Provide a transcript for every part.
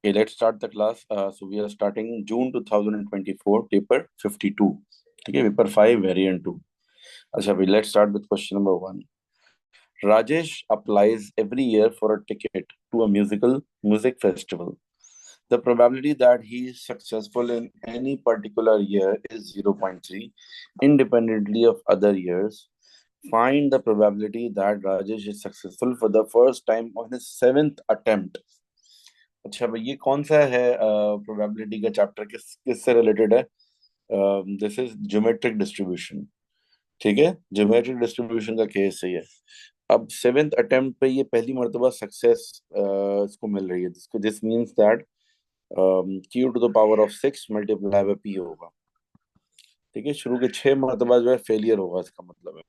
Okay, let's start the class. So we are starting June 2024, paper 52. Okay, paper 5, variant 2. अच्छा भाई, let's start with question number 1. Rajesh applies every year for a ticket to a music festival. The probability that he is successful in any particular year is 0.3, independently of other years. Find the probability that Rajesh is successful for the first time on his seventh attempt. अच्छा भाई, ये कौन सा है probability का chapter? किससे related है? This is geometric distribution. ठीक है, ज्योमेट्रिक डिस्ट्रीब्यूशन का केस है ये। अब सेवेंथ अटेम्प्ट पे ये पहली मर्तबा सक्सेस इसको मिल रही है, जिसको this means that Q to the power of 6 multiply by P होगा। ठीक है, शुरू के 6 मर्तबा जो है फेलियर होगा, इसका मतलब है।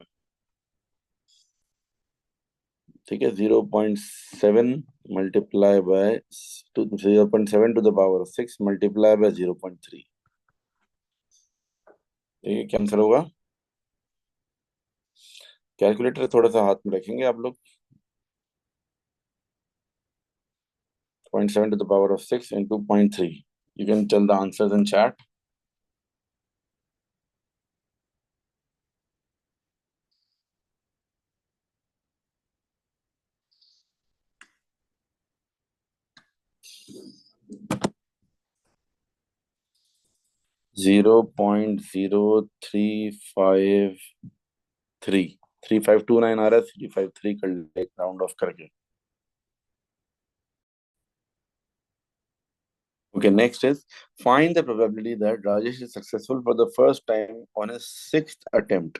ठीक है, 0.7 multiply by 0.7 to the power of 6 multiply by 0.3। ठीक है, क्या आंसर होगा? कैलकुलेटर थोड़ा सा हाथ में रखेंगे आप लोग। 0.7 to the power of 6 into 0.3. You can tell the answers in chat. Zero point 0.0353 3529 आ रहा है, 353 कर ले राउंड ऑफ करके। Okay, next is find the probability that Rajesh is successful for the first time on his sixth attempt.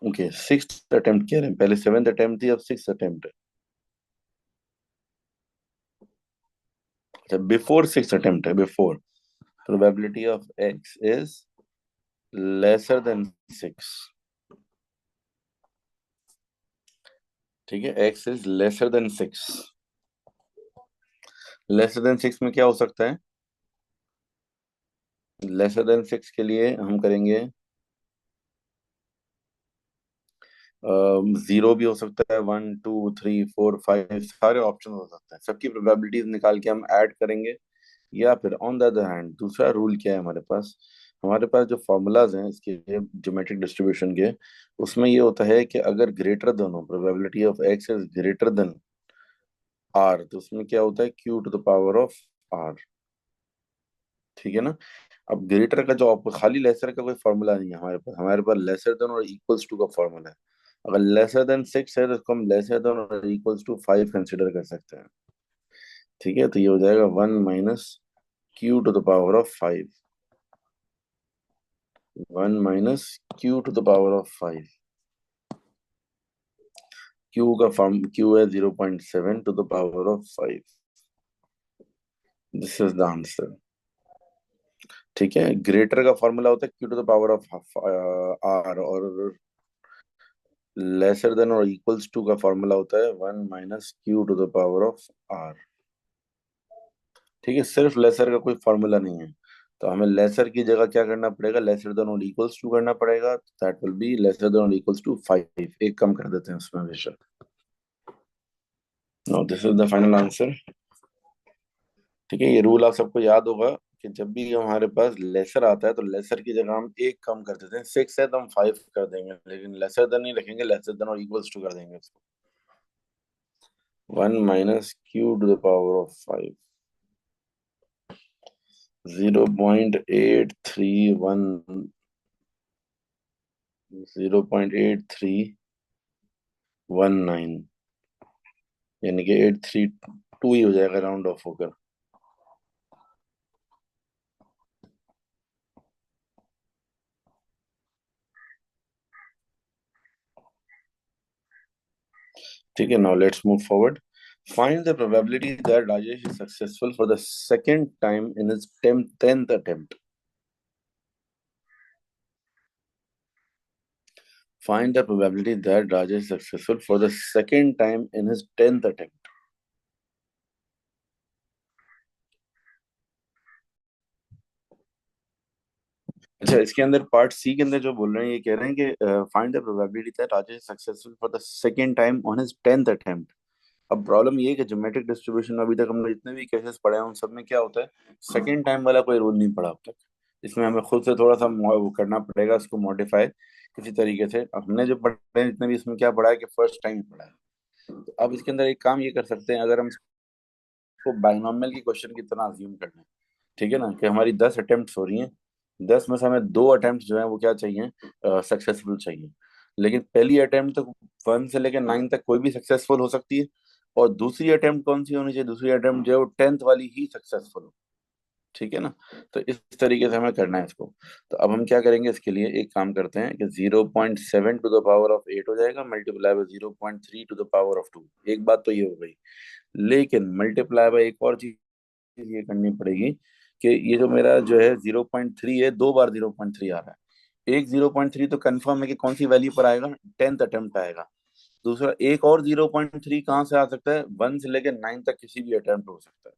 Okay, sixth attempt कह रहे हैं, पहले seventh attempt थी, अब सिक्स अटेम्प्ट है। अच्छा, बिफोर सिक्स अटेम्प्ट है, before. Probability of x is lesser than 6. ठीक है, x is lesser than 6. Lesser than 6 में क्या हो सकता है? लेसर देन 6 के लिए हम करेंगे, जीरो भी हो सकता है, 1 2 3 4 5 सारे ऑप्शन हो सकते हैं। सबकी प्रोबेबिलिटीज निकाल के हम ऐड करेंगे। या फिर ऑन द अदर हैंड दूसरा रूल क्या है हमारे पास जो फॉर्मूलाज हैं इसके ज्योमेट्रिक डिस्ट्रीब्यूशन के, उसमें ये होता है कि अगर ग्रेटर देन हो, probability of X is greater than R, तो उसमें क्या होता है? Q to the power of R. ठीक है ना? अब ग्रेटर का जो खाली लेसर का कोई फॉर्मूला नहीं है हमारे पास लेसर देन और इक्वल्स टू का फॉर्मूला है। अगर लेसर देन 6 है तो इसको हम लेसर देन और इक्वल्स टू 5 कंसिडर कर सकते हैं। ठीक है, तो ये हो जाएगा 1 - Q to the power of 5। 1 - Q to the power of 5। Q है 0.7 to the power of 5। This is the answer. ठीक है, ग्रेटर का फॉर्मूला होता है Q to the power of R, और लेसर देन और इक्वल्स टू का formula होता है 1 - Q to the power of R. ठीक है, सिर्फ लेसर का कोई फॉर्मूला नहीं है, तो हमें लेसर की जगह क्या करना पड़ेगा? लेसर देन और इक्वल्स टू करना पड़ेगा। That will be lesser than और इक्वल्स टू 5। एक कम कर देते हैं उसमें हमेशा। No, this is the final answer. ठीक है, ये रूल आप सबको याद होगा कि जब भी हमारे पास लेसर आता है तो लेसर की जगह हम एक कम कर देते हैं। 6 है तो हम 5 कर देंगे, लेकिन लेसर देन नहीं लिखेंगे, लेसर देन और इक्वल्स टू कर देंगे उसको। 1 - Q to the power of 5। 0.83 0.8319, यानी कि 832 ही हो जाएगा राउंड ऑफ होकर। ठीक है, now let's move forward. Find the probability that Rajesh is successful for the second time in his 10th attempt. Find the probability that Rajesh is successful for the second time in his 10th attempt. अच्छा, इसके अंदर part सी के अंदर जो बोल रहे हैं, ये कह रहे हैं कि find the probability that Rajesh successful for the second time on his 10th attempt. अब प्रॉब्लम ये है कि ज्योमेट्रिक डिस्ट्रीब्यूशन में अभी तक हमने जितने भी केसेस पढ़े हैं उन सब में क्या होता है, सेकंड टाइम वाला कोई रूल नहीं पढ़ा अब तक। इसमें हमें खुद से थोड़ा सा वो करना पड़ेगा, इसको मॉडिफाई किसी तरीके से। अब हमने जो पढ़े हैं जितने भी, इसमें क्या पढ़ा है कि फर्स्ट टाइम पढ़ा है। तो अब इसके अंदर एक काम ये कर सकते हैं, अगर हम इसको बाइनोमियल की क्वेश्चन की तरह अज्यूम कर लें, ठीक है ना, कि हमारी 10 अटेम्प्ट हो रही हैं, 10 में से हमें 2 अटेम्प्ट जो है वो क्या चाहिए, सक्सेसफुल चाहिए। लेकिन पहली अटेम्प्ट तक 1 से लेकर 9 तक कोई भी सक्सेसफुल हो सकती है, और दूसरी अटेम्प्ट कौन सी होनी चाहिए, दूसरी अटेम्प्ट जो है वो 10th वाली ही सक्सेसफुल हो। ठीक है ना। तो इस तरीके से हमें करना है इसको। तो अब हम क्या करेंगे, इसके लिए एक काम करते हैं कि 0.7 टू द पावर ऑफ 8 हो जाएगा, multiply by 0.3 to the power of 2। एक बात तो ये हो गई, लेकिन मल्टीप्लाई बाय एक और चीज ये करनी पड़ेगी कि ये जो मेरा जो है 0.3 है, 2 बार 0.3 आ रहा है। एक 0.3 तो कंफर्म है कि कौन सी वैल्यू पर आएगा, 10th अटेम्प्ट आएगा। दूसरा एक और 0.3 कहाँ से आ सकता है, 1 से लेकर 9 तक किसी भी अटेम्प्ट हो सकता है।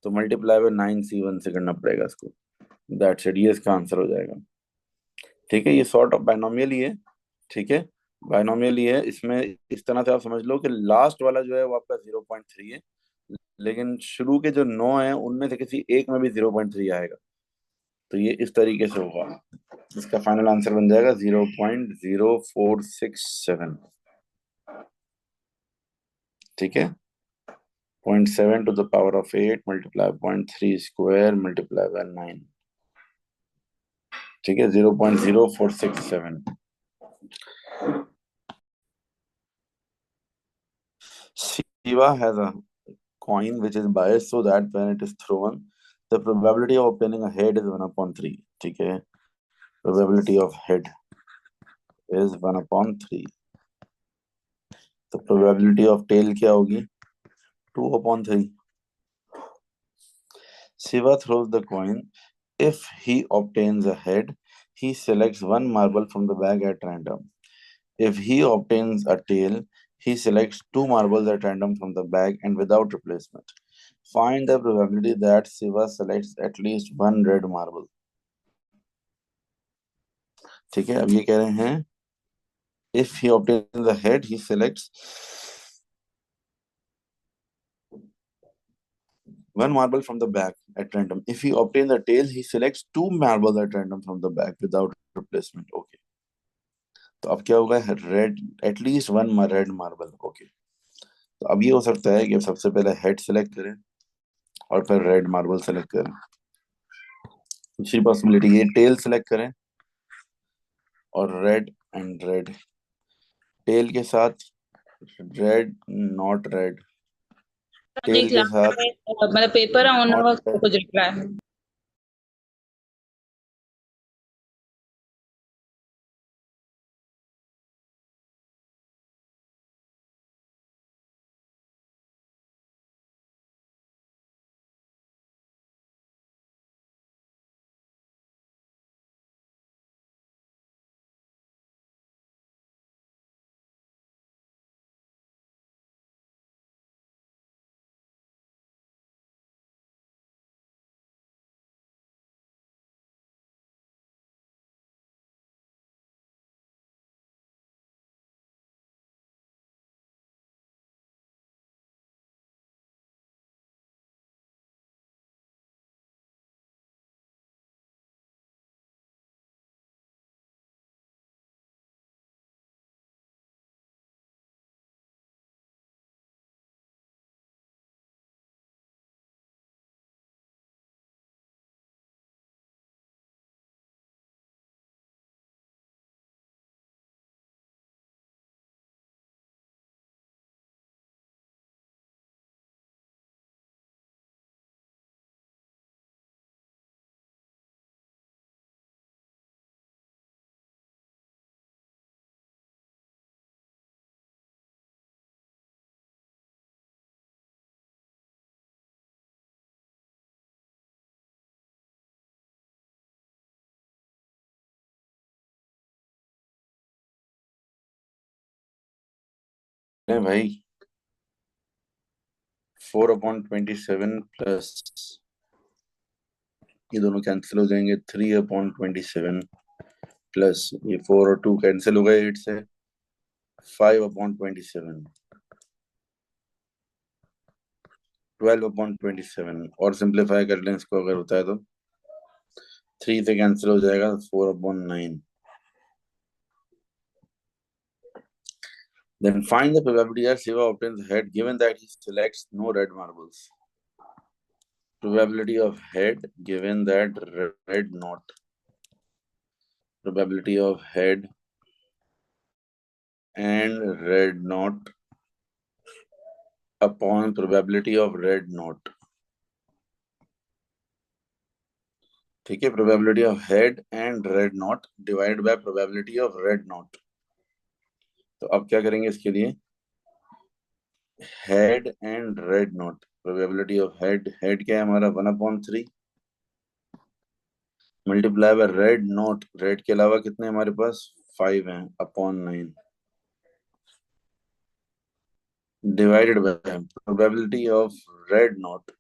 तो मल्टीप्लाई बाय 9c1 से करना पड़ेगा इसको। दैट्स इट, ये इसका आंसर हो जाएगा। ठीक है, ये सॉर्ट ऑफ बायनोमियल ही है। ठीक है, बायनोमियल ही है। इसमें इस तरह से आप समझ लो कि लास्ट वाला जो है वो आपका 0.3 है, लेकिन शुरू के जो 9 हैं उनमें से किसी एक में भी 0.3 आएगा। तो ये इस तरीके से होगा। इसका फाइनल आंसर बन जाएगा 0.0467। ठीक है, 0.7 to the power of 8 multiply 0.3 square multiply by 9। ठीक है, 0.0467। Shiva has a coin which is biased so that when it is thrown, the probability of obtaining a head is 1/3। ठीक है, probability of head is 1/3। तो probability of tail क्या होगी, 2/3। Shiva throws the coin. If he obtains a head, he selects one marble from the bag at random. If he obtains a tail, he selects two marbles at random from the bag and without replacement. Find the probability that Shiva selects at least one red marble। ठीक है, अब ये कह रहे हैं if he obtains the head, he selects one marble from the bag at random. If he obtains the tail, he selects two marbles at random from the bag without replacement। Okay, तो अब क्या होगा, red, at least one red marble. Okay, तो अब ये हो सकता है कि सबसे पहले हेड सेलेक्ट करें और फिर रेड मार्बल सेलेक्ट करें। दूसरी पॉसिबिलिटी ये टेल सेलेक्ट करें और रेड एंड रेड, टेल के साथ रेड नॉट रेड, टेल देख ला के साथ मतलब पेपर ऑन नॉट रेड। कुछ लिख रहा है। नहीं भाई, 4/27 प्लस ये दोनों कैंसिल हो जाएंगे, 3/27। प्लस ये 4 और 2 कैंसिल हो गए 8 से, 5/27, 12/27, और सिंप्लीफाई कर लें इसको अगर होता है तो 3 से कैंसिल हो जाएगा, 4/9. Then find the probability that Shiva obtains head given that he selects no red marbles. Probability of head given that red not. Probability of head and red not upon probability of red not. ठीक है, probability of head and red not divided by probability of red not. तो अब क्या करेंगे इसके लिए? Head and red not, probability of head, head क्या है हमारा 1/3 multiply by red not, red के अलावा कितने हमारे पास 5 हैं, upon 9 divided by probability of red not.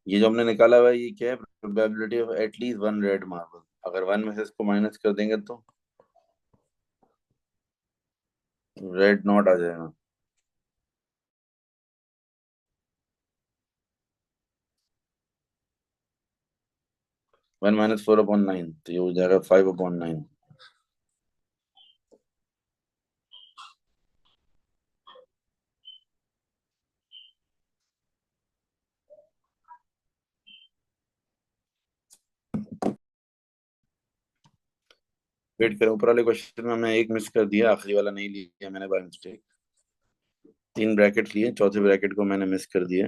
ये जो हमने निकाला हुआ है ये क्या है? Probability of at least one red marble. अगर वन में से इसको माइनस कर देंगे तो रेड नॉट आ जाएगा. वन माइनस 4/9, तो ये हो जाएगा 5/9. वेट करें, ऊपर वाले क्वेश्चन में हमने एक मिस कर दिया, आखिरी वाला नहीं लिया मैंने बाय मिस्टेक. 3 ब्रैकेट लिए, चौथे ब्रैकेट को मैंने मिस कर दिया.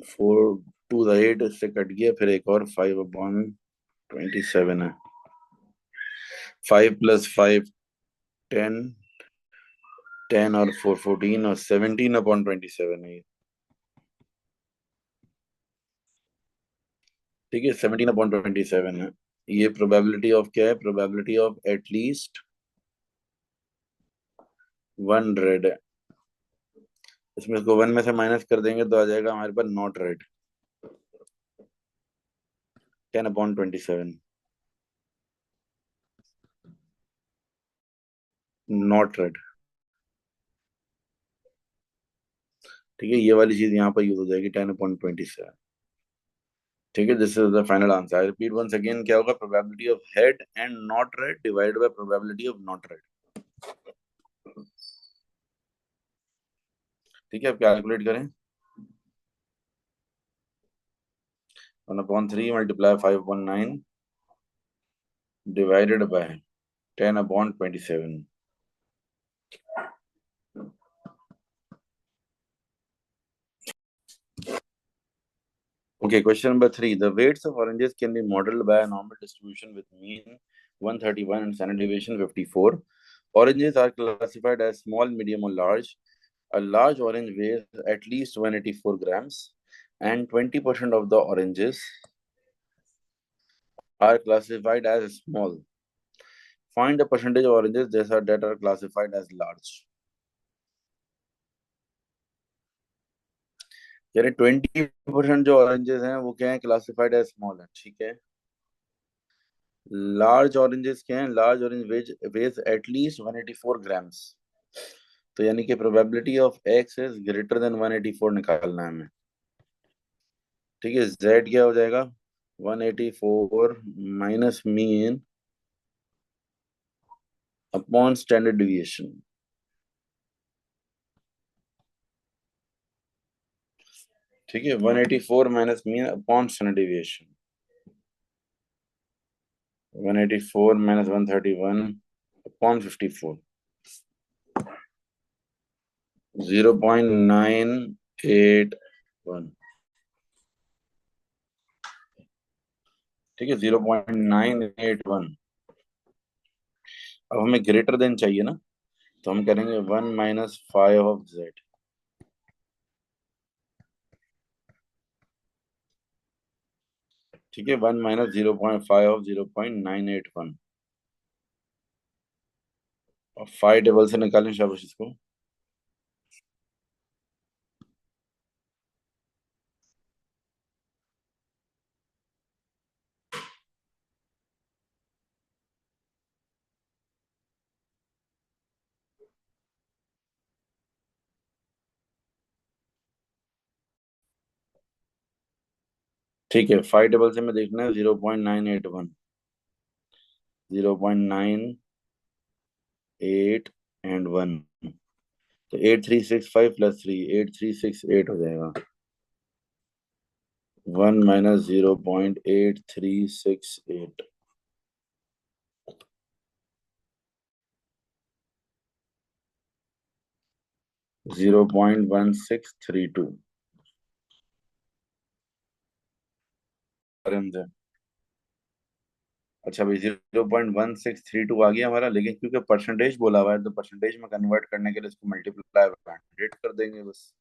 4 2 8 इससे कट गया, फिर एक और 5/27 है. 5 + 5 10, 10 और 4 14 और 17/27 है ये. ठीक है, 17/27 है. ये प्रोबेबिलिटी ऑफ क्या है? Probability of at least one red है. इसमें इसको वन में से माइनस कर देंगे तो आ जाएगा हमारे पास नॉट रेड, 10/27 नॉट रेड. ठीक है, ये वाली चीज यहाँ पर यूज हो जाएगी 10/27. ठीक है, this is the final answer. I repeat once again, क्या होगा? Probability of head and not red divided by probability of not red. ठीक है, अब कैलकुलेट करें. 1/3 multiply 5/9 divided by 10/27. Okay, question number 3. The weights of oranges can be modeled by a normal distribution with mean 131 and standard deviation 54. Oranges are classified as small, medium, or large. A large orange weighs at least 184 grams, and 20% of the oranges are classified as small. Find the percentage of oranges that are classified as large. यानी 20% जो oranges हैं वो क्या है? Classified as small है. ठीक है, large oranges क्या है? Large orange weigh at least 184 grams. तो यानी कि probability of X is greater than 184 निकालना है हमें. ठीक है, जेड क्या हो जाएगा? 184 minus mean upon standard deviation. ठीक है, 184 minus mean upon standard deviation. 184 minus 131 upon 54, 0.981. ठीक है, 0.981. अब हमें ग्रेटर देन चाहिए ना, तो हम करेंगे 1 - 5 ऑफ जेड. ठीक है, 1 - 0.5 ऑफ 0.981. और 5 टेबल से निकालें शाबाश इसको. ठीक है, 5 टेबल से मैं देखना है 0.981, 0.98 एंड 1, तो 8365 प्लस 3, 8368 हो जाएगा। 1 माइनस 0.8368, 0.1632। अच्छा भाई, 0.1632 आ गया हमारा, लेकिन क्योंकि परसेंटेज बोला हुआ है तो परसेंटेज में कन्वर्ट करने के लिए इसको मल्टीप्लाई 100 कर देंगे बस।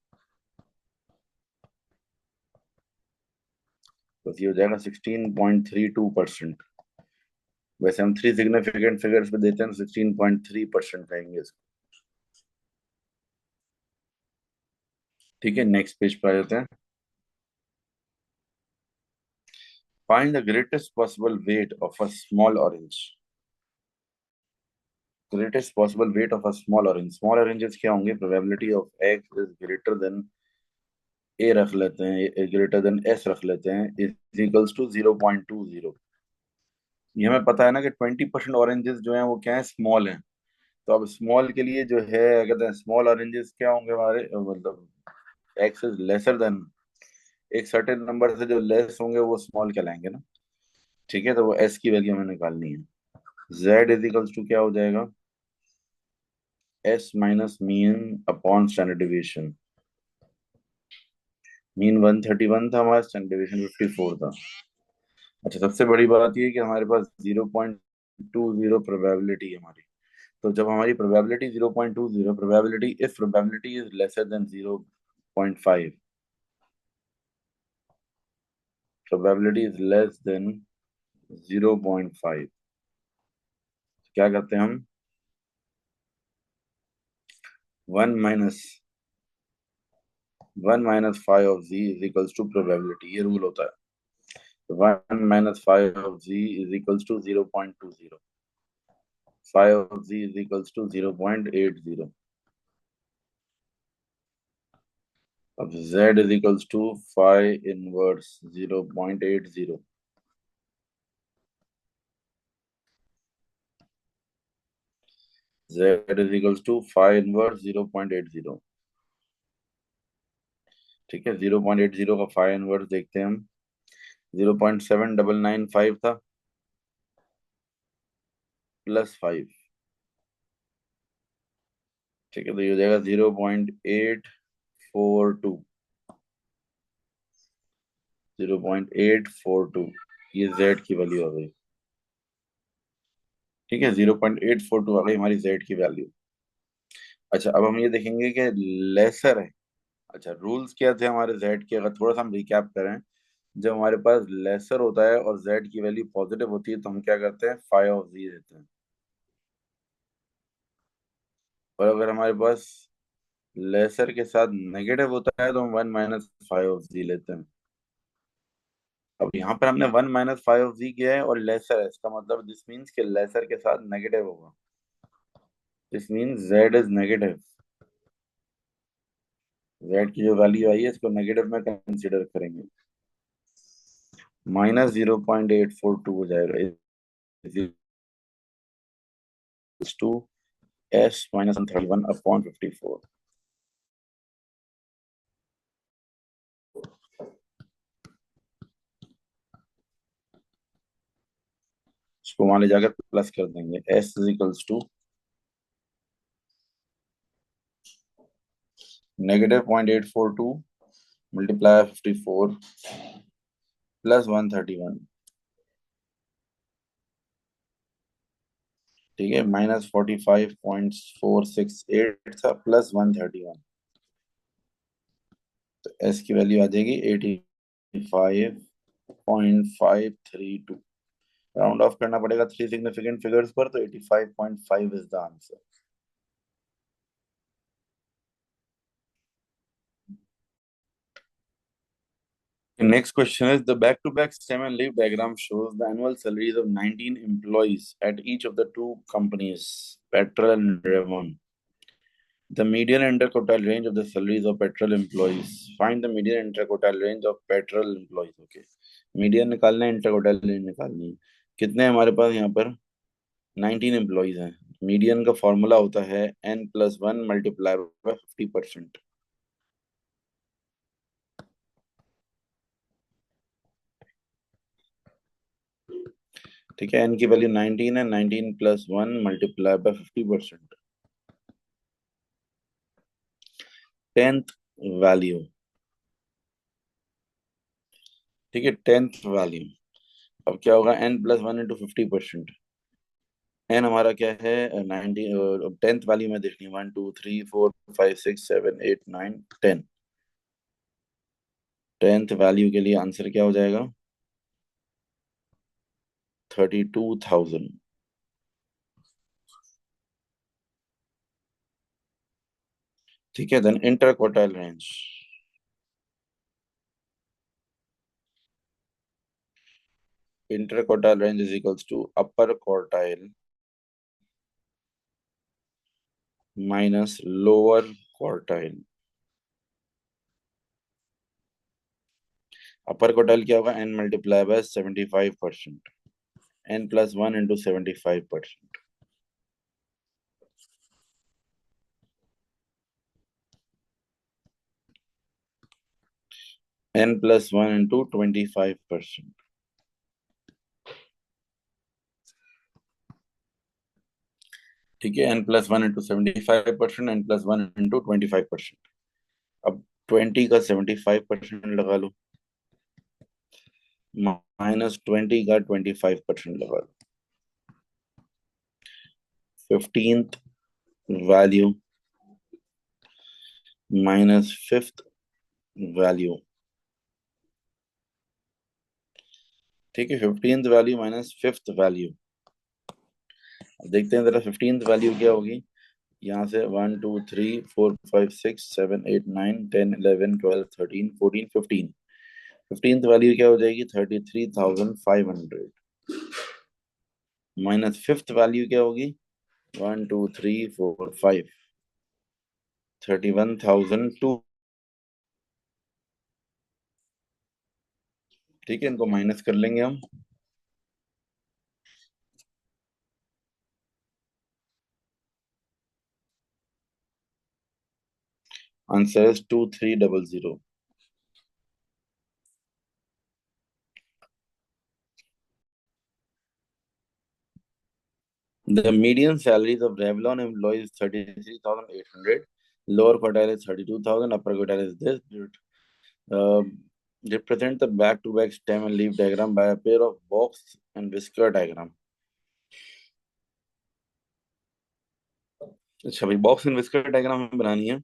तो ये हो जाएगा 16.32%। वैसे हम थ्री सिग्निफिकेंट फिगर्स पे देते हैं, 16.3% कहेंगे इसको। ठीक है, नेक्स्ट पेज पर आ जाते हैं। Find the greatest possible weight of a small orange. Greatest possible weight of a small orange, small oranges क्या होंगे? Probability of X is greater than A रख लेते हैं, ग्रेटर देन एस रख लेते हैं, इज इक्वल्स टू 0.20। ये हमें पता है ना कि 20% ऑरेंजेस जो हैं वो क्या है? स्मॉल हैं। तो अब स्मॉल के लिए जो है, कहते हैं स्मॉल ऑरेंजेस क्या होंगे हमारे, मतलब एक्स इज लेसर देन, एक सर्टेन नंबर से जो लेस होंगे वो स्मॉल कहलाएंगे ना। ठीक है, तो वो एस की वैल्यू हमें निकालनी है। जेड इज इक्वल्स टू क्या हो जाएगा? S minus mean upon standard deviation. Mean 131 था हमारा, स्टैंडर्ड डिविएशन 54 था। अच्छा, सबसे बड़ी बात ये है कि हमारे पास 0.20 प्रोबेबिलिटी है हमारी। तो जब हमारी probability 0.20, probability, if probability is lesser than 0.5, probability is less than 0.5, क्या करते हैं हम? 1 minus 1 - 5 of z is equals to probability, ये रूल होता है। 1 - 5 of z is equals to 0.20, 5 of z is equals to 0.80। अब z is equals to 5 inverse 0.80, z is equals to 5 inverse 0.80। ठीक है, 0.80 का 5 इनवर्स देखते हैं हम, 0.7995 था, प्लस 5। ठीक है, तो ये हो जाएगा 0.842, 0.842, ये z की वैल्यू आ गई। ठीक है, 0.842 आ गई हमारी z की वैल्यू। अच्छा, अब हम ये देखेंगे कि लेसर है। अच्छा, रूल्स क्या थे हमारे जेड के, अगर थोड़ा सा हम रिकैप करें। जब हमारे पास लेसर होता है और जेड की वैल्यू पॉजिटिव होती है तो हम क्या करते हैं? 5 ऑफ जी देते हैं। और अगर हमारे पास लेसर के साथ नेगेटिव होता है तो हम 1 - 5 ऑफ जी लेते हैं। अब यहाँ पर हमने 1 - 5 ऑफ जी किया है और लेसर है, इसका मतलब दिस मीन्स कि लेसर के साथ नेगेटिव होगा। This means Z is negative. Z की जो वैल्यू आई है इसको नेगेटिव में कंसिडर करेंगे। -0.842 हो जाएगा, टू S minus 131 upon 54। इसको वहां ले जाकर प्लस कर देंगे, S is equals to -0.842 multiply 54 plus 131। ठीक है, -45.468 था, प्लस 131, तो S की वैल्यू आ जाएगी 85.532। राउंड ऑफ करना पड़ेगा थ्री सिग्निफिकेंट फिगर्स पर, तो 85.5 is the answer. Next question is, the back-to-back stem and leaf diagram shows the annual salaries of 19 employees at each of the two companies, Petrol and Revon. The median interquartile range of the salaries of Petrol employees. Find the median interquartile range of Petrol employees. Okay. Median निकालना है, inter quartile निकालनी है। कितने हमारे पास यहाँ पर? 19 employees हैं। Median का फॉर्मूला होता है n+1 मल्टीप्लाई बाय 50%। ठीक है, n की वैल्यू 19 है, 19+1 मल्टीप्लाई बाय 50%। 10th value. ठीक है, 10th वैल्यू। अब क्या होगा? n+1 into 50%। एन हमारा क्या है? 19। 10th वैल्यू में देखनी है, 1 2 3 4 5 6 7 8 9 10। 10th वैल्यू के लिए आंसर क्या हो जाएगा? 32,000। ठीक है, then inter quartile range. Inter quartile range is equals to upper quartile minus lower quartile. Upper quartile क्या होगा? n multiply by 75%। n+1 into 75%। n+1 into 25%। ठीक है, n+1 इंटू 75%, n+1 इंटू 25%। अब 20 का 75% लगा लो, -20 का 25% लगा लो। 15th value minus 5th value. ठीक है, 15th value minus 5th value. देखते हैं जरा 15th वैल्यू क्या होगी। यहाँ से 1 2 3 4 5 6 7 8 9 10 11 12 13 14 15। 15th वैल्यू क्या हो जाएगी? 33,500। माइनस 5th वैल्यू क्या होगी? 1 2 3 4 5 31,002। ठीक है, इनको माइनस कर लेंगे हम। Answer is 2300। The median salaries of Revlon employees is 33,800. Lower quartile is 32,000. Upper quartile is this. Uh, represent the back-to-back stem and leaf diagram by a pair of box and whisker diagram. अच्छा भाई, box and whisker diagram हमें बनानी है।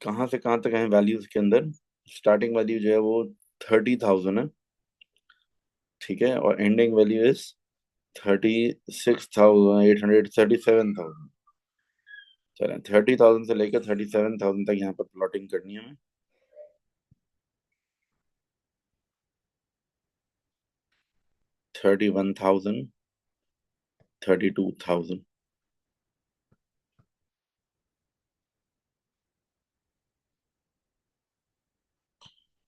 कहाँ से कहाँ तक है वैल्यूज के अंदर? स्टार्टिंग वैल्यू जो है वो 30,000 है। ठीक है, और एंडिंग वैल्यू इज 36,800, 37,000। चलें, 30,000 से लेकर 37,000 तक यहाँ पर प्लॉटिंग करनी है हमें। 31,000, 32,000,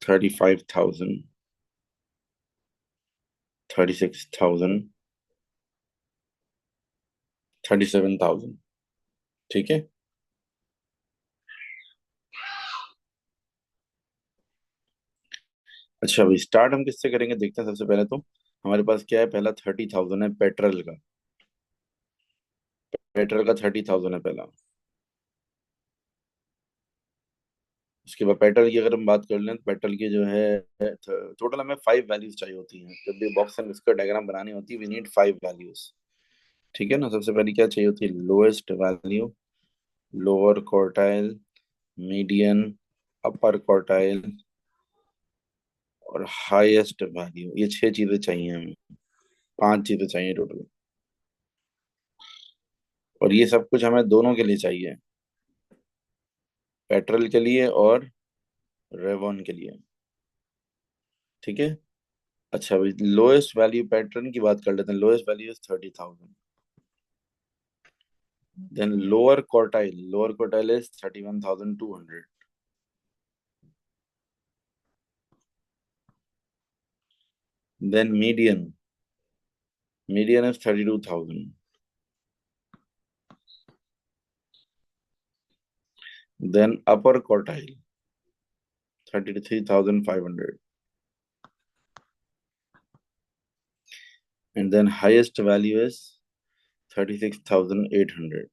35,000, 36,000, 37,000। ठीक है। अच्छा भाई, स्टार्ट हम किससे करेंगे देखते हैं। सबसे पहले तो हमारे पास क्या है? पहला 30,000 है पेट्रोल का। पेट्रोल का 30,000 है पहला। उसके बाद पेट्रोल की अगर हम बात कर लें तो पेट्रोल की जो है टोटल हमें 5 वैल्यूज चाहिए होती हैं। जब भी बॉक्स एंड इसका डायग्राम बनानी होती है, वी नीड 5 वैल्यूज। ठीक है ना। सबसे पहले क्या चाहिए होती है? Lowest value, lower quartile, median, अपर क्वार्टाइल और हाईएस्ट वैल्यू। ये 6 चीजें चाहिए हमें। 5 चीजें चाहिए टोटल। और ये सब कुछ हमें दोनों के लिए चाहिए, पेट्रोल के लिए और रेवॉन के लिए। ठीक है। अच्छा भाई, लोएस्ट वैल्यू पैटर्न की बात कर लेते हैं। Lowest value is 30,000। Then lower quartile is 31,200। Then median is 32,000. Then upper quartile 33,500. And then highest value is 36,800.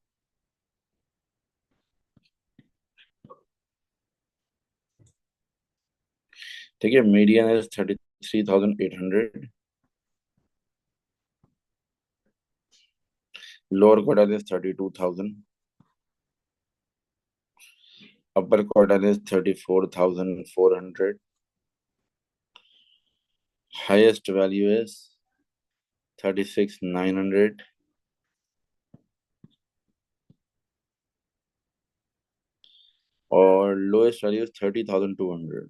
ठीक है, median is 33,800, lower quartile is 32,000, upper quartile is 34,400, highest value is 36,900, और lowest value is 30,200.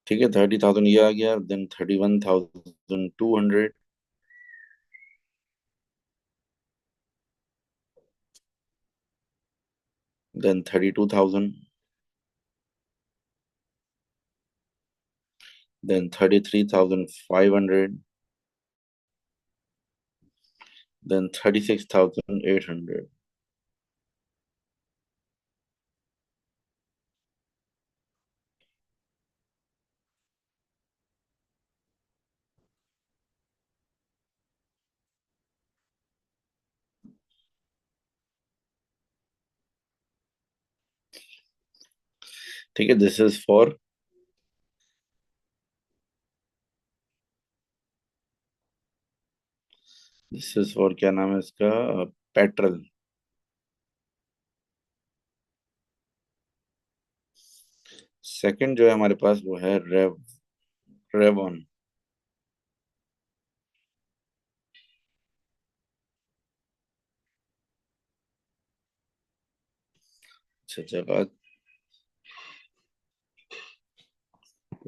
ठीक है, 30,000 ये आ गया, then 31,200, then 32,000, then 33,500, then 36,800. ठीक है, this is for क्या नाम है इसका, पेट्रोल. सेकंड जो है हमारे पास वो है रेवॉन. अच्छा चलो,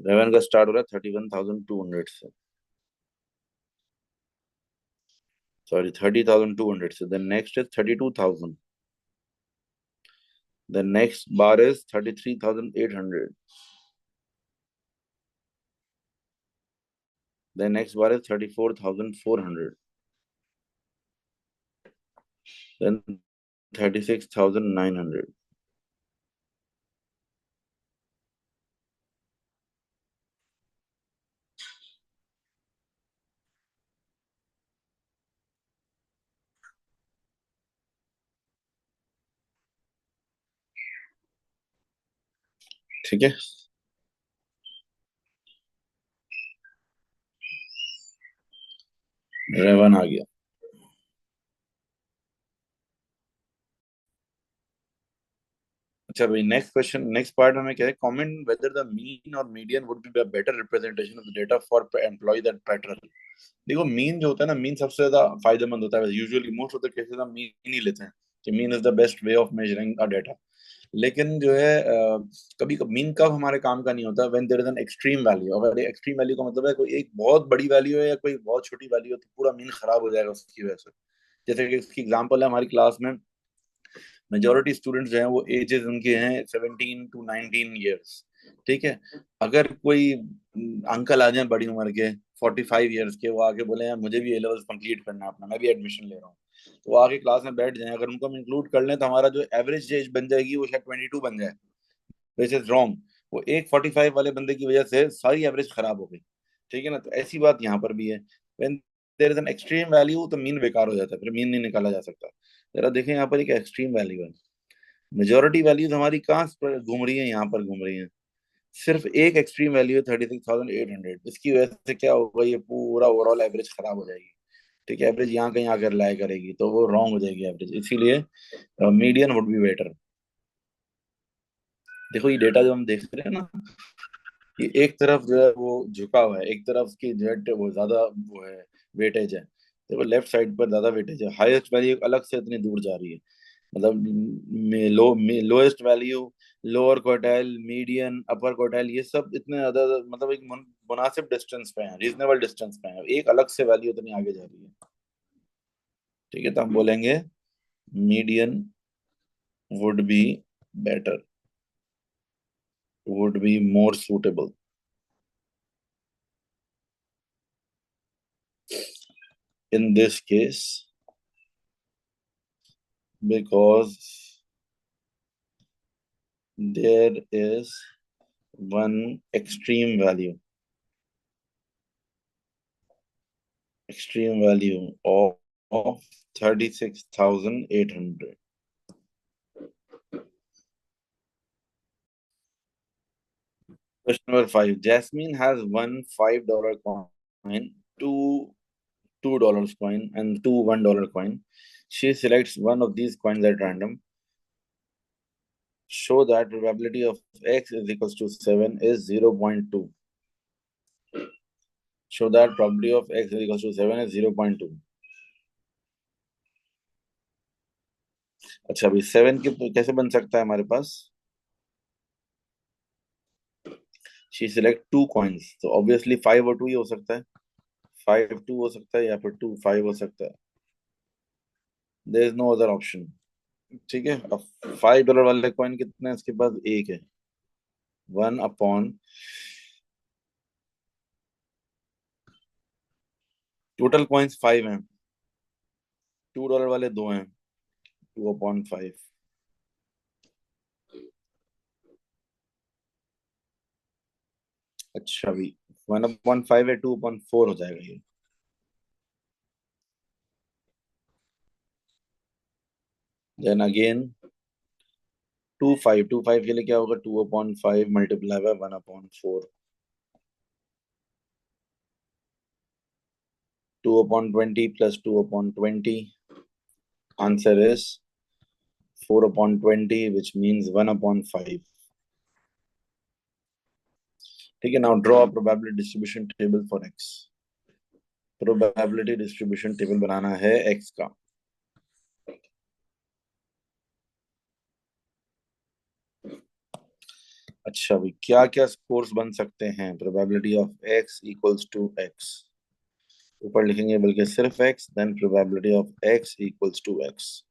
रेवन का स्टार्ट हो रहा है 31,200 से, सॉरी 30,200 से. Then next is 32,000. The next bar is 33,800. The next bar is 34,400. Then 36,900. ठीक है, रेवन आ गया. अच्छा भाई, नेक्स्ट क्वेश्चन, नेक्स्ट पार्ट में क्या है, कमेंट वेदर द मीन और median would be better representation of the data for employ that pattern. देखो, मीन जो होता है ना, मीन सबसे ज्यादा फायदेमंद होता है. Usually most of the cases हम मीन ही लेते हैं कि mean is the best way of measuring a data. लेकिन जो है कभी कभी मीन कब हमारे काम का नहीं होता, when there is an extreme value. अगर एक्सट्रीम वैल्यू का मतलब है कोई एक बहुत बड़ी वैल्यू है या कोई बहुत छोटी वैल्यू है, तो पूरा मीन खराब हो जाएगा उसकी वजह से. जैसे कि इसकी एग्जांपल है, हमारी क्लास में मेजोरिटी स्टूडेंट्स जो हैं वो एजेस उनके हैं 17 to 19 years. ठीक है, अगर कोई अंकल आ जाए बड़ी उम्र के 45 years के, वो आके बोले यार मुझे भी ए लेवल्स कंप्लीट करना है अपना, मैं भी एडमिशन ले रहा हूँ, तो वो आके क्लास में बैठ जाए, अगर उनको हम इंक्लूड कर लें तो हमारा जो एवरेज एज बन जाएगी वो शायद 22 बन जाए. Which is wrong. वो एक 45 वाले बंदे की वजह से सारी एवरेज खराब हो गई. ठीक है ना, तो ऐसी बात यहाँ पर भी है. When there is an extreme value तो मीन बेकार हो जाता है, फिर मीन नहीं निकाला जा सकता. जरा देखें यहाँ पर एक एक्सट्रीम वैल्यू है. मेजोरिटी वैल्यूज हमारी कहाँ पर घूम रही है, यहाँ पर घूम रही है. सिर्फ एक एक्सट्रीम वैल्यू है 36,800. इसकी वजह से क्या होगा, ये पूरा ओवरऑल एवरेज खराब हो जाएगी. ठीक है, एवरेज यहाँ कहीं आकर लाया करेगी तो वो रॉन्ग हो जाएगी एवरेज. इसीलिए मीडियन वुड बी बेटर. देखो, ये डेटा जो हम देख रहे हैं ना, ये एक तरफ जो है वो झुका हुआ है, एक तरफ की जो वो ज्यादा वो है, वेटेज है. देखो लेफ्ट साइड पर ज्यादा वेटेज है, हाईएस्ट वैल्यू अलग से इतनी दूर जा रही है. मतलब lowest value, lower quartile, median, अपर क्वार्टाइल, ये सब इतने ज्यादा, मतलब एक मुनासिब डिस्टेंस पे है, रीजनेबल डिस्टेंस पे है, एक अलग से वैल्यू इतनी आगे जा रही है. ठीक है, तो हम बोलेंगे median would be better. would be more suitable? In this case, because there is one extreme value of 36,800. Question number 5. Jasmine has one $5 coin, two $2 coin, and two $1 coin. She selects one of these coins at random. Show that probability of x is equals to 7 is 0.2. Show that probability of x is equals to 7 is 0.2. अच्छा अभी 7 की कैसे बन सकता है हमारे पास? She select two coins, तो obviously 5 और 2 ही हो सकता है. 5 2 हो सकता है या फिर 2 5 हो सकता है. There is no other option. ठीक है. अब $5 वाले कॉइन कितने हैं? इसके पास एक है. 1/, टोटल कॉइन्स 5 हैं. $2 वाले दो हैं. 2/5. अच्छा भी 1/5 है. 2/4 हो जाएगा ये. देन अगेन 2 5 के लिए क्या होगा? 2/5 multiply by 1/4. 2/20 plus 2/20. Answer is 4/20, which means 1/5. ठीक है. Now draw a probability distribution table for x. Probability distribution table बनाना है x का. अच्छा भाई क्या क्या स्कोर्स बन सकते हैं? Probability of x equals to x. ऊपर लिखेंगे बल्कि सिर्फ x, then probability of x equals to x.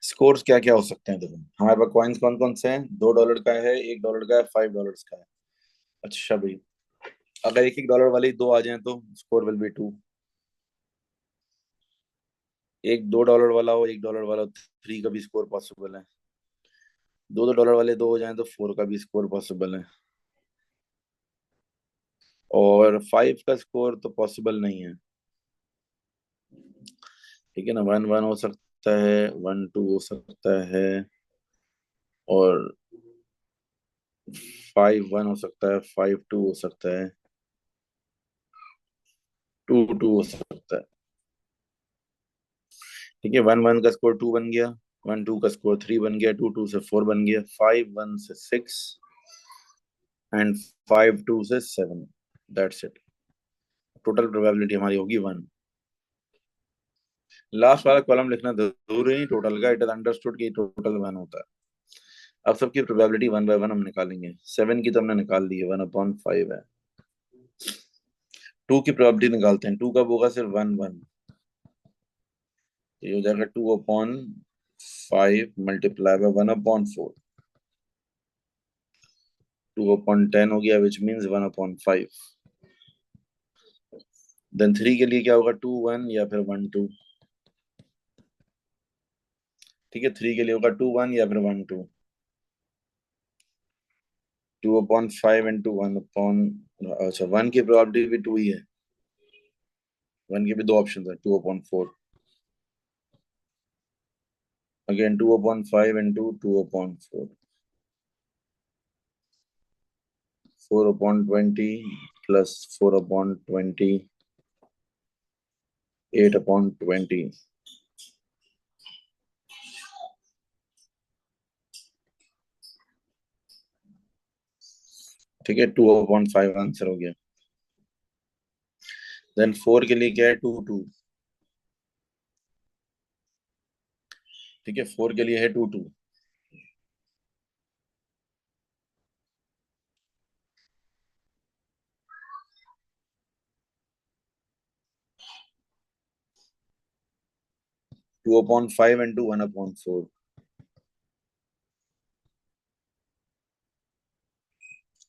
Scores क्या क्या हो सकते हैं? देखो हमारे पास कॉइन्स कौन कौन से हैं? $2 का है, $1 का है, $5 का है. अच्छा भाई अगर $1 वाले दो आ जाएं तो स्कोर विल बी 2. एक $2 वाला हो, $1 वाला 3 का भी स्कोर पॉसिबल है. दो $2 वाले दो हो जाएं तो 4 का भी स्कोर पॉसिबल है. और 5 का स्कोर तो पॉसिबल नहीं है. ठीक है ना. 1 1 हो सकता है, 1 2 हो सकता है, और 5 1 हो सकता है, 5 2 हो सकता है, 2 2 हो सकता है. ठीक है. 1 1 का स्कोर 2 बन गया, 1 2 का स्कोर 3 बन गया, 2 2 से 4 बन गया, 5 1 से 6 एंड 5 2 से 7. That's it. टोटल प्रोबेबिलिटी हमारी होगी 1. लास्ट वाला कॉलम लिखना जरूरी नहीं टोटल का. इट इज अंडरस्टूड कि टोटल 1 होता है. अब सबकी प्रोबेबिलिटी 1/1 हम निकालेंगे. 7 की तो हमने निकाल ली है, 1/5 है. 2 की प्रोबेबिलिटी निकालते हैं. 2 कब होगा? सिर्फ 1 1. तो ये हो जाएगा 2/5 मल्टीप्लाई बाय 1/4. 2/10 हो गया, विच मीन्स 1/5. देन 3 के लिए क्या होगा? 2 1 या फिर 1 2. ठीक है. 3 के लिए होगा 2 1 या फिर 1 2. 2/5 इंटू 1 अच्छा 1 की प्रोबेबिलिटी भी 2 ही है. 1 के भी दो ऑप्शन है. 2/4. Again 2/5 into 2/4. 4/20 प्लस 4/20, 8/20. ठीक है. 2/5 आंसर हो गया. देन 4 के लिए क्या है? 2 2. ठीक है. 4 के लिए है 2 2. 2/5 into 1/4.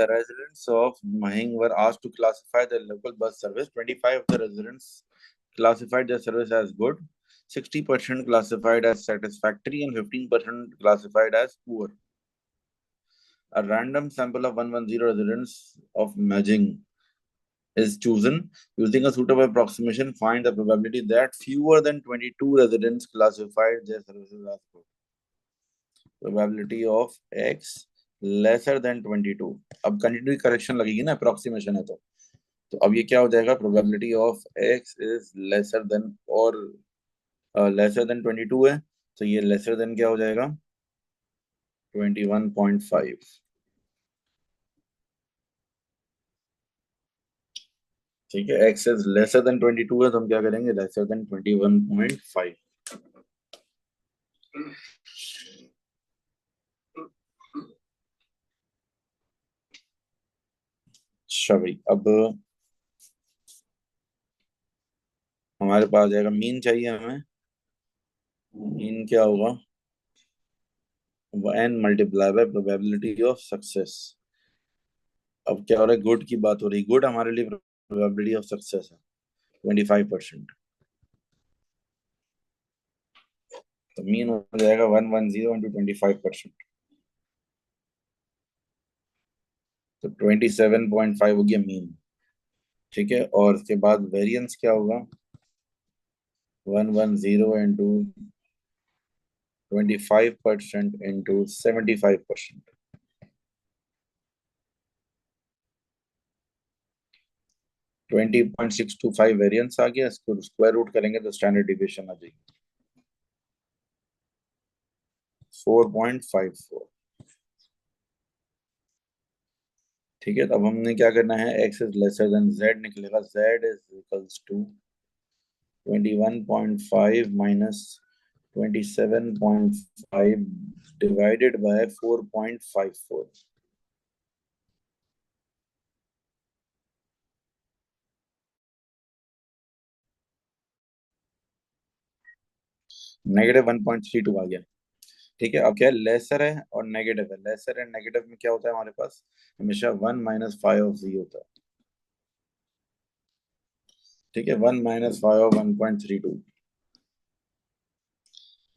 The residents of Mahing were asked to classify the local bus service. 25 of the residents classified their service as good, 60% classified as satisfactory, and 15% classified as poor. A random sample of 110 residents of Mahing is chosen. Using a suitable approximation, find the probability that fewer than 22 residents classified their services as good. Probability of x lesser than 22. अब continue correction लगेगी ना, approximation है तो अब ये क्या हो जाएगा, probability of x is lesser than और लेसर देन 22 है, तो ये लेसर देन क्या हो जाएगा 21.5। ठीक है, x इज लेसर देन 22 है तो हम क्या करेंगे, लेसर देन 21.5। अच्छा भाई, अब हमारे पास जाएगा मीन, चाहिए हमें मीन क्या होगा, n multiply bye probability of success. अब क्या हो रहा है, गुड की बात हो रही, गुड हमारे लिए प्रोबेबिलिटी ऑफ सक्सेस है 25%, तो मीन हो जाएगा 110 इंटू 25%, तो 27.5 हो गया मीन। ठीक है, और उसके बाद वेरिएंस क्या होगा, 110 इंटू 25% इंटू 75%, 20.625 वेरिएंस आ गया। इसको स्क्वायर रूट करेंगे तो स्टैंडर्ड डिविएशन आ जाएगी 4.54। ठीक है, तो अब हमने क्या करना है, x is lesser than z निकलेगा, z is equals to 21.5 minus 27.5 divided by 4.54। Negative 1.32 आ गया। ठीक है, अब क्या है, लेसर है और नेगेटिव है, लेसर एंड नेगेटिव में क्या होता है हमारे पास, हमेशा 1 - 5 ऑफ z होता है। ठीक है, 1 - 5 ऑफ 1.32,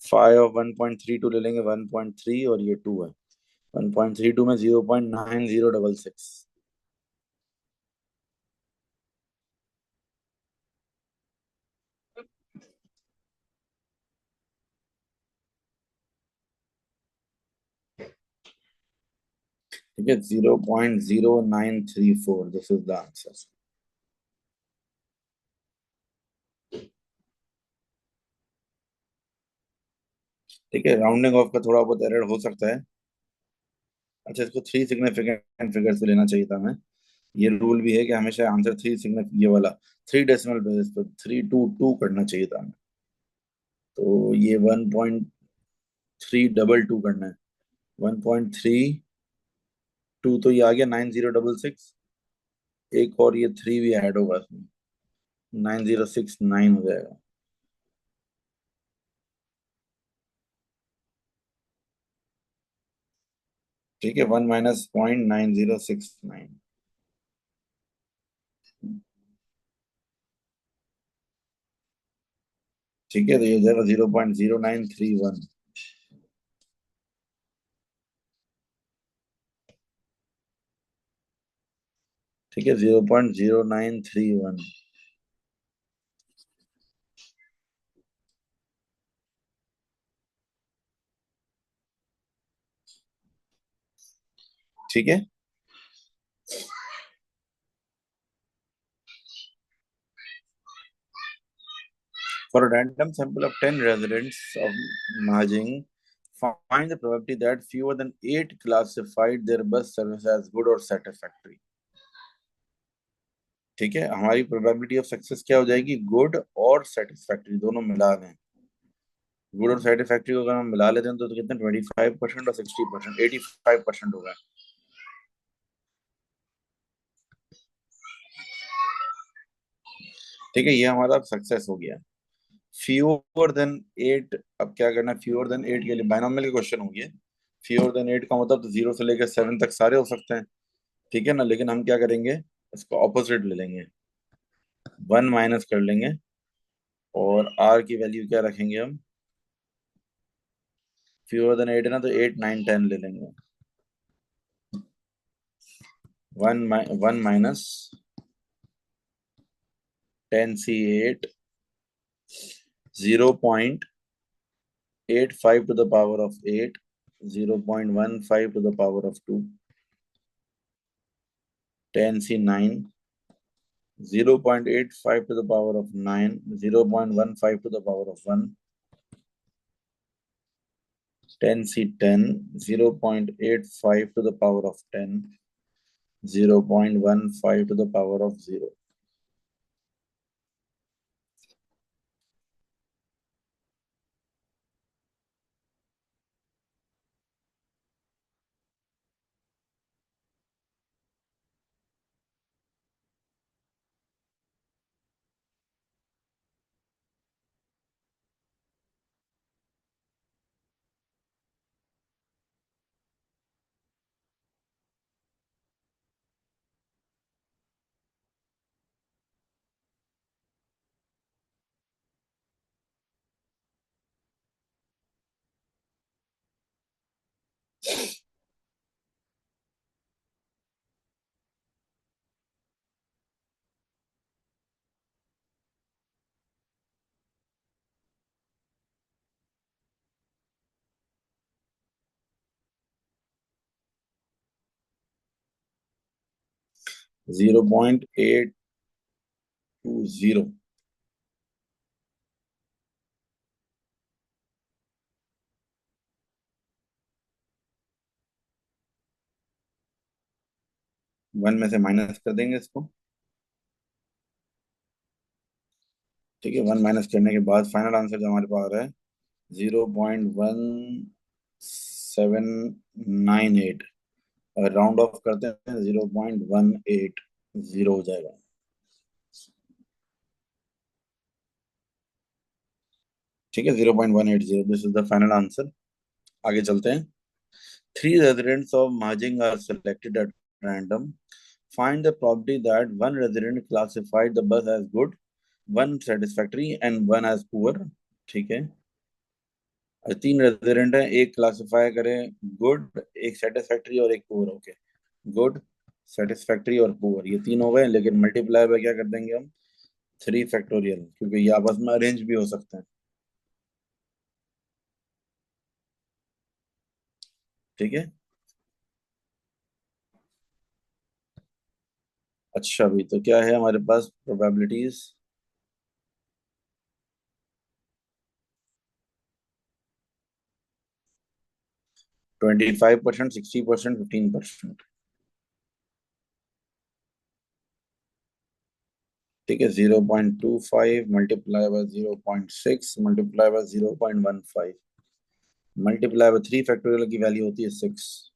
5 ऑफ 1.32 ले लेंगे 1.3 और ये 2 है, 1.32 में 0.9066। ठीक है, 0.0934, दिस इज द आंसर। ठीक है, राउंडिंग ऑफ का थोड़ा बहुत एरर हो सकता है। अच्छा, इसको 3 सिग्निफिकेंट फिगर से लेना चाहिए था हमें, ये रूल भी है कि हमेशा आंसर 3 सिग्निफिकेंट, ये वाला 3 डेसिमल बेसिस पर 322 करना चाहिए था हमें, तो ये 1.322 करना है, 1.32 तो ये आ गया 9066, एक और ये 3 भी ऐड होगा इसमें, 9069 हो जाएगा। ठीक है, 1 माइनस 0.9069। ठीक है, तो ये हो जाएगा 0.0931। ठीक है, 0.0931। ठीक है, for a random sample of 10 residents of Mahjong, find the probability that fewer than 8 classified their bus service as good or satisfactory। ठीक है, हमारी प्रोबेबिलिटी ऑफ सक्सेस क्या हो जाएगी, गुड और सेटिस्फैक्टरी दोनों मिला लें। गुड और सेटिस्फैक्टरी को अगर हम मिला लेते हैं तो कितने, 25% और 60%, 85% होगा। ठीक है, ये हमारा सक्सेस हो गया। फ्यूअर देन 8, अब क्या करना है, फ्यूअर देन 8 के लिए बाइनोमियल के क्वेश्चन हो गया। फ्यूअर देन 8 का मतलब तो 0 से लेकर 7 तक सारे हो सकते हैं। ठीक है ना, लेकिन हम क्या करेंगे, इसको ऑपोजिट ले लेंगे, 1 माइनस कर लेंगे, और आर की वैल्यू क्या रखेंगे हम, फ्यूअर देन 8 है ना, तो 8 9 10 ले लेंगे। 1 minus 10c8, 0.85 to the power of 8, 0.15 to the power of 2, 10c9, 0.85 to the power of 9, 0.15 to the power of 1, 10c10, 0.85 to the power of 10, 0.15 to the power of 0. 0.820, 1 में से माइनस कर देंगे इसको। ठीक है, 1 माइनस करने के बाद फाइनल आंसर जो हमारे पास आ रहा है 0.1798। अगर राउंड ऑफ करते हैं 0.180 हो जाएगा। ठीक है, 0.180, this is the final answer. आगे चलते हैं। 3 residents of Mahjong are selected at random. Find the probability that one resident classified the bus as good, one satisfactory, and one as poor. ठीक है, और 3 रेजिडेंट हैं, एक क्लासिफाई करें good, एक सेटिस्फैक्ट्री और एक पुअर। ओके, गुड, सेटिस्फैक्ट्री और पुअर, ये 3 हो गए, लेकिन मल्टीप्लाई बाय क्या कर देंगे हम, 3 फैक्टोरियल, क्योंकि ये आपस में अरेंज भी हो सकते हैं। ठीक है, अच्छा भी तो क्या है हमारे पास प्रोबेबिलिटीज, 25%, 60%, 15%। ठीक है, 0.25 multiply by 0.6 multiply by 0.15 multiply by 3 factorial की वैल्यू होती है 6।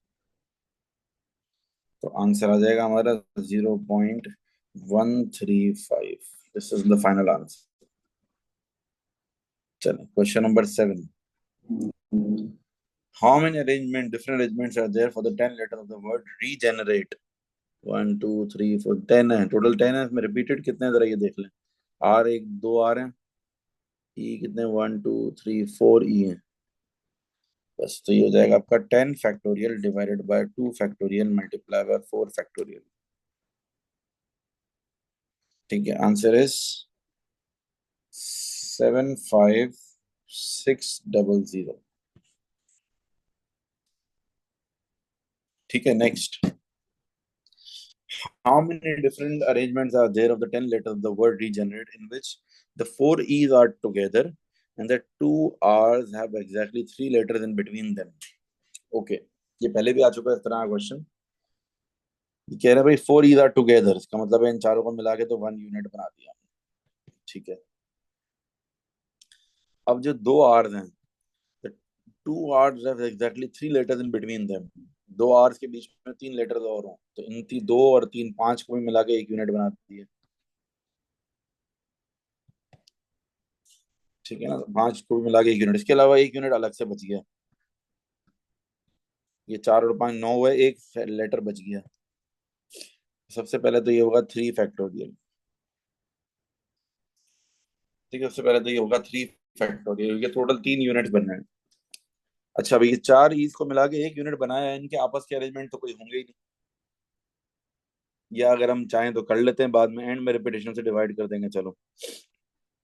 तो आंसर आ जाएगा हमारा 0.135। This is the final answer. चलो, question number 7। How many arrangement different arrangements are there for the 10 letter of the word regenerate? 1 2 3 4 10 है, टोटल 10 है। इसमें रिपीटेड कितने हैं जरा ये देख लें। आर, एक दो आर हैं। ई कितने, 1 2 3 4 ई हैं। बस, तो ये हो जाएगा आपका 10 factorial divided by 2 factorial multiply by 4 factorial. ठीक है, आंसर इज 75600। ठीक है, next. How many different arrangements are there of the 10 letters of the word regenerate in which the 4 E's are together and the 2 R's have exactly 3 letters in between them? Okay, ये पहले भी आ चुका है इस तरह का क्वेश्चन। ये कह रहे हैं भाई 4 E's are together, इसका मतलब है इन चारों को मिला के तो 1 यूनिट बना दिया। ठीक है, अब जो 2 R's हैं, the 2 R's have exactly 3 letters in between them। 2 R's के बीच में 3 लेटर्स और हों तो इन 2 और 3 5 को भी मिला के 1 यूनिट बना दिए। ठीक है ना, तो 5 को भी मिला के 1 यूनिट, इसके अलावा 1 यूनिट अलग से बच गया। ये 4 और 5 9 हुए, एक लेटर बच गया। सबसे पहले तो ये होगा 3 फैक्टोरियल। ठीक है, सबसे पहले तो ये होगा 3 फैक्टोरियल, ये टोटल 3 यूनिट्स बन रहे हैं। अच्छा भाई, ये 4 ईज को मिला के 1 यूनिट बनाया है, इनके आपस के अरेंजमेंट तो कोई होंगे ही नहीं। या अगर हम चाहें तो कर लेते हैं, बाद में एंड में रिपीटेशन से डिवाइड कर देंगे, चलो।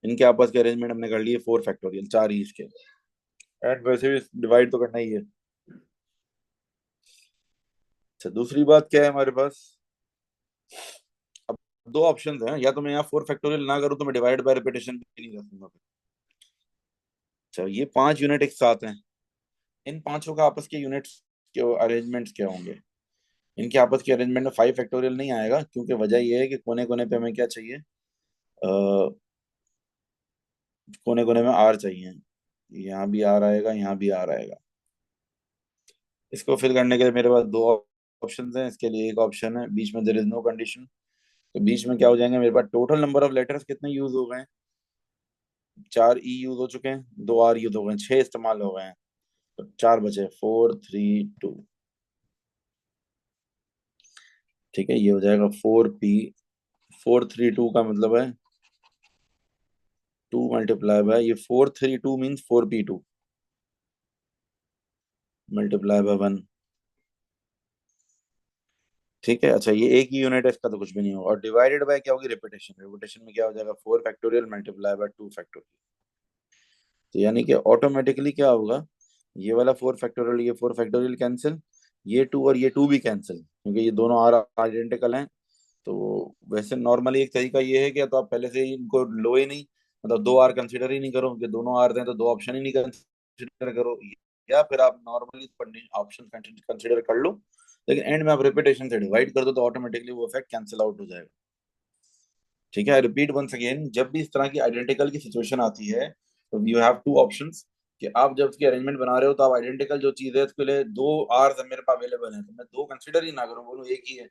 इनके आपस के अरेंजमेंट हमने कर लिए 4 फैक्टोरियल, 4 ईज के। एंड वैसे भी डिवाइड तो करना ही है। अच्छा, दूसरी बात क्या है हमारे पास? अब दो ऑप्शन हैं, या तो मैं यहाँ 4 फैक्टोरियल ना करूँ तो मैं डिवाइड बाय रिपीटेशन भी नहीं रखूंगा। अच्छा, ये 5 यूनिट एक साथ हैं। इन पांचों का आपस के यूनिट्स के अरेंजमेंट्स क्या होंगे? इनके आपस के अरेंजमेंट में 5 फैक्टोरियल नहीं आएगा, क्योंकि वजह यह है कि कोने कोने पे हमें क्या चाहिए? कोने कोने में आर चाहिए। यहाँ भी आर आएगा, यहाँ भी आर आएगा। इसको फिल करने के लिए मेरे पास दो ऑप्शन हैं। इसके लिए एक ऑप्शन है बीच में देयर इज नो कंडीशन। तो बीच में क्या हो जाएंगे, मेरे पास टोटल नंबर ऑफ लेटर्स कितने यूज हो गए हैं? 4 ई यूज हो चुके हैं, 2 आर यूज हो गए हैं, 6 इस्तेमाल हो गए हैं। तो 4 बचे, 4 3 2। ठीक है, ये हो जाएगा 4 पी। 4 3 2 का मतलब है 2 × ये 4 3 2 मीन्स 4 P 2 मल्टीप्लाई बाय 1। ठीक है, अच्छा, ये एक ही यूनिट है, इसका तो कुछ भी नहीं होगा। और डिवाइडेड बाय क्या होगी? रिपीटेशन। रिपीटेशन में क्या हो जाएगा? 4 फैक्टोरियल मल्टीप्लाई बाय 2 फैक्टोरियल। तो यानी कि ऑटोमेटिकली क्या होगा? ये वाला 4 फैक्टोरियल, ये 4 फैक्टोरियल कैंसिल, ये 2 और ये 2 भी कैंसिल, क्योंकि ये दोनों आर आइडेंटिकल हैं। तो वैसे नॉर्मली एक तरीका ये है कि तो आप पहले से ही इनको लो ही नहीं, मतलब 2 आर कंसिडर ही नहीं करो, कि दोनों आर हैं तो दो ऑप्शन ही नहीं कंसिडर करो। या फिर आप नॉर्मली ऑप्शन कंसिडर कर लो, लेकिन एंड में आप रिपीटेशन से डिवाइड कर दो तो ऑटोमेटिकली वो इफेक्ट कैंसिल आउट हो जाएगा। ठीक है, रिपीट वंस अगेन, जब भी इस तरह की आइडेंटिकल की सिचुएशन आती है तो यू हैव 2 ऑप्शंस। कि आप जब उसकी अरेंजमेंट बना रहे हो तो आप आइडेंटिकल जो चीज है उसके लिए 2 आर मेरे पास अवेलेबल है, तो मैं दो कंसिडर ही ना करूँ, बोलूँ एक ही है,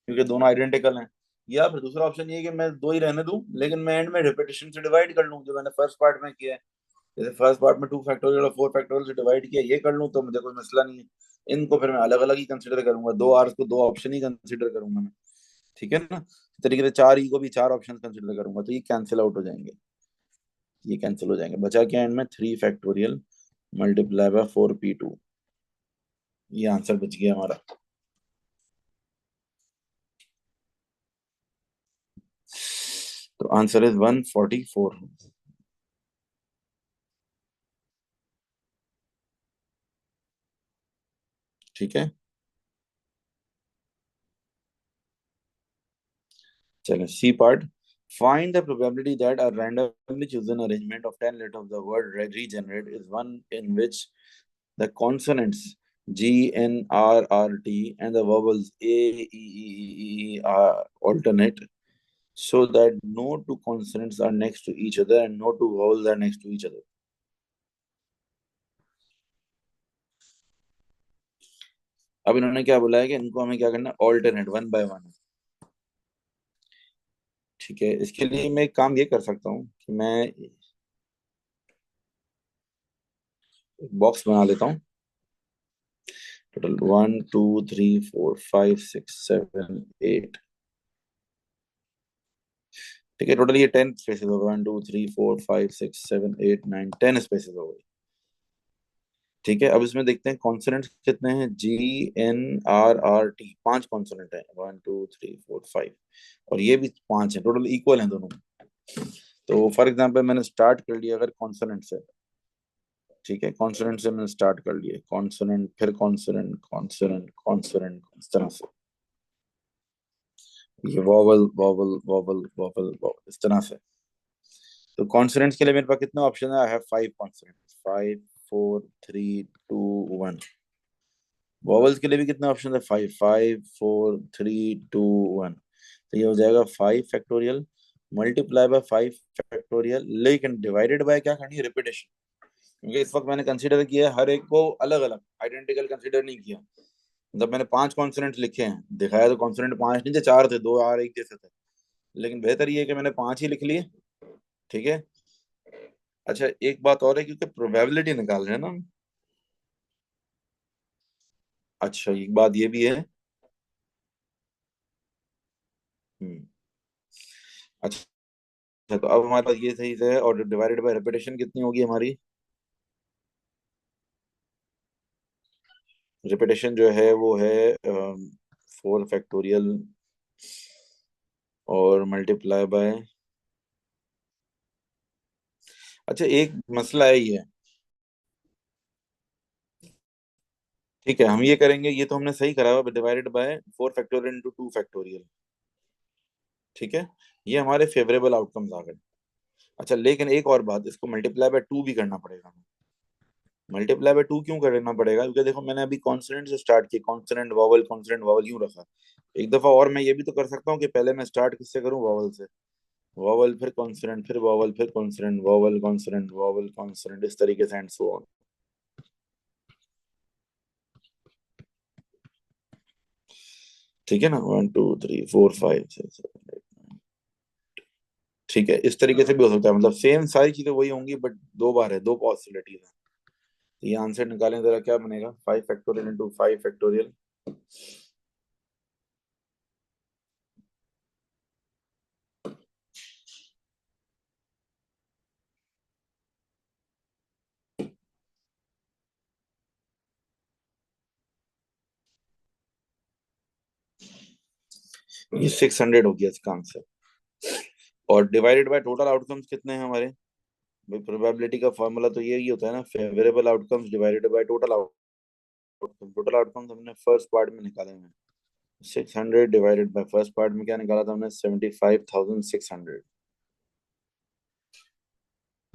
क्योंकि दोनों आइडेंटिकल हैं। या फिर दूसरा ऑप्शन ये है कि मैं दो ही रहने दूं, लेकिन मैं एंड में रिपीटेशन से डिवाइड कर लूं, जो मैंने फर्स्ट पार्ट में किया है। जैसे फर्स्ट पार्ट में 2 फैक्टोरियल और 4 फैक्टोरियल से डिवाइड किया, ये कर लूं तो मुझे कोई मसला नहीं है। इनको फिर मैं अलग अलग ही कंसिडर करूंगा, 2 आर को 2 ऑप्शन ही कंसिडर करूंगा मैं। ठीक है ना? इस तरीके से 4 ई को भी 4 ऑप्शन कंसिडर करूंगा, तो ये कैंसिल आउट हो जाएंगे। ये कैंसिल हो जाएंगे, बचा क्या एंड में? 3 फैक्टोरियल मल्टीप्लाई बाय 4 P 2। ये आंसर बच गया हमारा। तो आंसर इज 144। ठीक है, चलो C part. Find the probability that a randomly chosen arrangement of 10 letters of the word regenerate is one in which the consonants G, N, R, R, T and the vowels A, E are alternate, so that no two consonants are next to each other and no two vowels are next to each other. अब इन्होंने क्या बोला है कि इनको हमें क्या करना है? Alternate, one by one. ठीक है, इसके लिए मैं एक काम ये कर सकता हूँ कि मैं बॉक्स बना लेता हूँ। टोटल 1 2 3 4 5 6 7 8। ठीक है, टोटल ये 10 स्पेसेस हो गए, 1 2 3 4 5 6 7 8 9 10 स्पेसेस हो गए। ठीक है, अब इसमें देखते हैं कॉन्सोनेंट्स कितने हैं। G, N, R, R, T, 5 consonant है, 1 2 3 4 5। और ये भी 5 है, टोटल इक्वल हैं दोनों। तो फॉर एग्जाम्पल मैंने स्टार्ट कर लिया अगर कॉन्सोनेंट से। ठीक है, कॉन्सोनेंट से मैंने स्टार्ट कर लिया, कॉन्सोनेंट फिर कॉन्सोनेंट कॉन्सोनेंट कॉन्सोनेंट, इस तरह से। ये vowel vowel vowel vowel vowel, इस तरह से। तो कॉन्सोनेंट्स के लिए मेरे पास कितने ऑप्शन है? I have 5 consonants, 5 4 3 2 1। वॉवल्स के लिए भी कितने ऑप्शन है? 5 5 4 3 2 1। तो ये हो जाएगा 5 फैक्टोरियल मल्टीप्लाई बाय 5 फैक्टोरियल, लेकिन डिवाइडेड बाय क्या करनी है? रिपीटेशन। क्योंकि इस वक्त मैंने कंसीडर किया है हर एक को अलग अलग, आइडेंटिकल कंसीडर नहीं किया। मतलब मैंने 5 कॉन्सोनेंट लिखे हैं, दिखाया तो कॉन्सोनेंट 5 नहीं थे, 4 थे, 2 आर एक जैसे थे। लेकिन बेहतर ये है कि मैंने 5 ही लिख लिए। ठीक है। अच्छा, एक बात और है, क्योंकि प्रोबेबिलिटी निकाल रहे हैं ना हम। अच्छा, एक बात ये भी है अच्छा, तो अब हमारे पास ये सही से है, और डिवाइडेड बाय रेपिटेशन कितनी होगी हमारी? रेपिटेशन जो है वो है 4 फैक्टोरियल और मल्टीप्लाई बाय। अच्छा, एक मसला है ये। ठीक है, हम ये करेंगे, ये तो हमने सही करा हुआ, divided by 4 factorial into 2 factorial. ठीक है, ये हमारे फेवरेबल आउटकम्स आ गए। अच्छा, लेकिन एक और बात, इसको मल्टीप्लाई बाय 2 भी करना पड़ेगा। मल्टीप्लाई बाय 2 क्यों करना पड़ेगा? क्योंकि देखो, मैंने अभी कॉन्सोनेंट से स्टार्ट किया, कॉन्सोनेंट वॉवल यूं रखा। एक दफा और मैं ये भी तो कर सकता हूँ कि पहले मैं स्टार्ट किससे करूँ? वॉवल से। वॉवल फिर कॉन्सोनेंट फिर वॉवल फिर consonant, vowel consonant vowel consonant, इस तरीके से एंड सो ऑन। ठीक है ना, 1 2 3 4 5 6 7 8। ठीक है, इस तरीके से भी हो सकता है, मतलब सेम सारी चीजें वही होंगी, बट दो बार है, दो पॉसिबिलिटीज है। तो ये आंसर निकालें जरा, क्या बनेगा? 5 फैक्टोरियल इंटू 5 फैक्टोरियल। ये 600 हो गया इसका आंसर। और डिवाइडेड बाय टोटल आउटकम्स कितने हैं हमारे? भाई, प्रोबेबिलिटी का फॉर्मूला तो यही होता है ना, favourable outcomes divided by total outcome. Total outcomes हमने फर्स्ट पार्ट में निकाले हैं। 600 डिवाइडेड बाय फर्स्ट पार्ट में क्या निकाला था हमने? 75,600।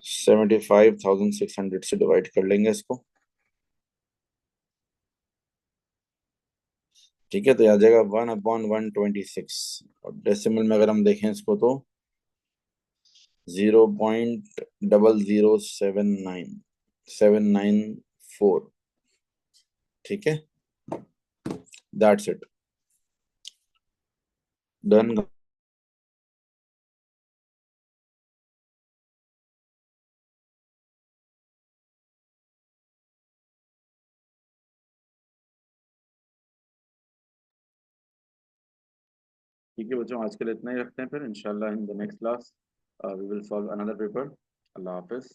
75,600 से डिवाइड कर लेंगे इसको। ठीक है, तो आ जाएगा 1/126। और डेसिमल में अगर हम देखें इसको तो 0.0079794। ठीक है, दैट्स इट, डन। ठीक है बच्चों, आज के लिए इतना ही रखते हैं, फिर इंशाल्लाह in the next class we will solve another paper. अल्लाह हाफिज।